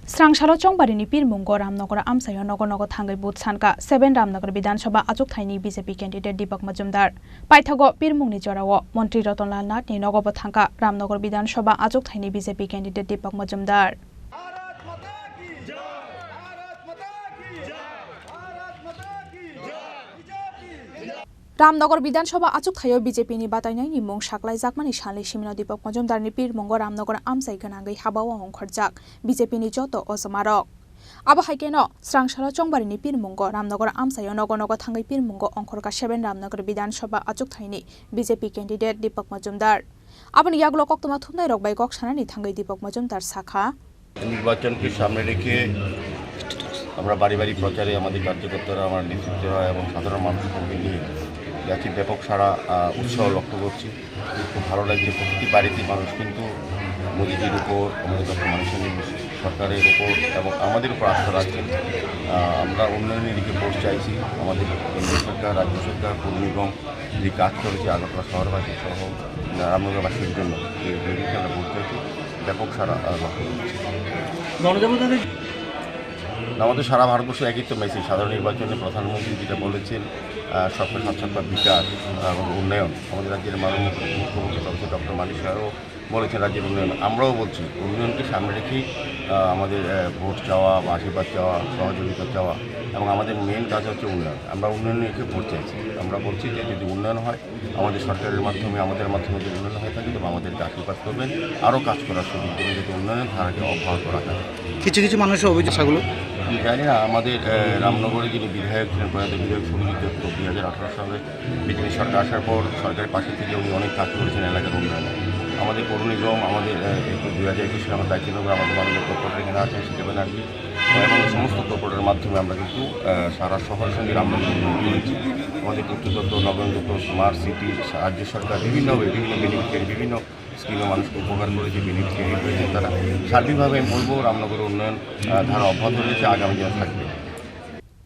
Srangsalo Chongbarini Pirmungo Ramnagora Amsayo Nogonogo Thangai Booth Sanka 7 Ramnagar Bidhan Sabha Achuk Thaini BJP candidate Deepak Majumdar Paithago Pirmungni Jorawo Montri Ratonlal Nath ni Nogobo Thangka Ramnagar Bidhan Sabha Achuk Thaini BJP candidate Deepak Majumdar Ramnagar Bidhan Sabha Achuk Thayo BJP ni batainai ni mung saklai jakmani sali simino Deepak Majumdar ni Pirmungo Ramnagar Amsai ganangai habawa hongkharjak BJP ni joto osamarok Abo haikeno Srangsalo Chongbarini Pirmungo Ramnagar Amsayo Nogonogo Thangai Pirmungo Ongkhorka 7 Ramnagar Bidhan Sabha Achuk Thaini BJP candidate Deepak Majumdar Aboni yagulo koktoma thumnai rok bai kok sanani thangai Deepak Majumdar শাখা নির্বাচনকে সামনে রেখে আমরা বাড়ি বাড়ি প্রচারে আমাদের কার্যকর্তারা আমার নেতৃত্বরা এবং সাধারণ মানুষকে নিয়ে যাচ্ছি ব্যাপক সারা উৎসাহ লক্ষ্য করছি খুব ভালো লাগছে প্রতিটি বাড়িতে মানুষ কিন্তু মোদিজির উপর আমাদের ডক্টর মানুষের সরকারের উপর এবং আমাদের উপর আস্থা রাখছেন আমরা উন্নয়নের দিকে ভোট চাইছি আমাদের কেন্দ্র সরকার রাজ্য সরকার পৌর নিগম যে কাজ করেছে আগরতলা শহরবাসী সহ রামনগরবাসীর জন্য এই দিকে আমরা ভোট চাইছি ব্যাপক সারা লক্ষ্য করছি আমাদের সারা ভারতবর্ষে একই তো মেসেজ সাধারণ নির্বাচনে প্রধানমন্ত্রী যেটা বলেছেন সবকা সাতসপ্পা বিকাশ এবং উন্নয়ন আমাদের রাজ্যের মাননীয় মুখ্যমন্ত্রী প্রফেসর ডক্টর মানিক সাহেবও বলেছেন রাজ্যের উন্নয়ন আমরাও বলছি উন্নয়নকে সামনে রেখেই আমাদের ভোট চাওয়া বা আশীর্বাদ চাওয়া সহযোগিতা চাওয়া এবং আমাদের মেন কাজ হচ্ছে উন্নয়ন আমরা উন্নয়নে রেখে ভোট চাইছি আমরা বলছি যে যদি উন্নয়ন হয় আমাদের সরকারের মাধ্যমে আমাদের মাধ্যমে যদি উন্নয়ন হয়ে থাকে তবে আমাদেরকে আশীর্বাদ করবেন আরও কাজ করার সুযোগ দেবেন যাতে উন্নয়নের ধারাকে অব্যাহত রাখা যায় কিছু মানুষের অভিযোগগুলো আমি জানি না আমাদের রামনগরে যিনি বিধায়ক ছিলেন প্রয়াত বিধায়ক সুরজিৎ দত্ত 2018 সালে বিজেপি সরকার আসার পর সরকারের পাশে থেকে উনি অনেক কাজ করেছেন এলাকার উন্নয়নে আমাদের পৌর নিগম আমাদের 2021 সালে আমার দায়িত্ব নেব আমাদের মাননীয় কর্পোরেটর এখানে আছেন সিটি ব্যানার্জি এবং সমস্ত কর্পোরেটের মাধ্যমে আমরা কিন্তু সারা শহরের সঙ্গে রামনগর উন্নয়ন করেছি আমাদের পূর্তদত্ত নগরদত্ত স্মার্ট সিটি রাজ্য সরকার বিভিন্ন বেনিফিশিয়ারি বিভিন্ন স্কিমে মানুষকে উপকার করেছে বেনিফিশিয়ারি হয়েছে তারা সার্বিকভাবে আমি বলবো রামনগরের উন্নয়ন ধারা অব্যাহত রয়েছে আগামী দিনে থাকবে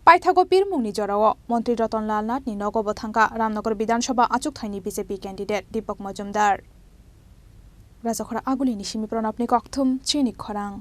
Paithago Pirmungni Jorawo Montri Ratonlal Nath ni Nogobo Thangka Ramnagar Bidhan Sabha Achuk Thaini BJP candidate Deepak Majumdar Rajakhora Agulini Simi Pranab ni Kokthum Chini Khorang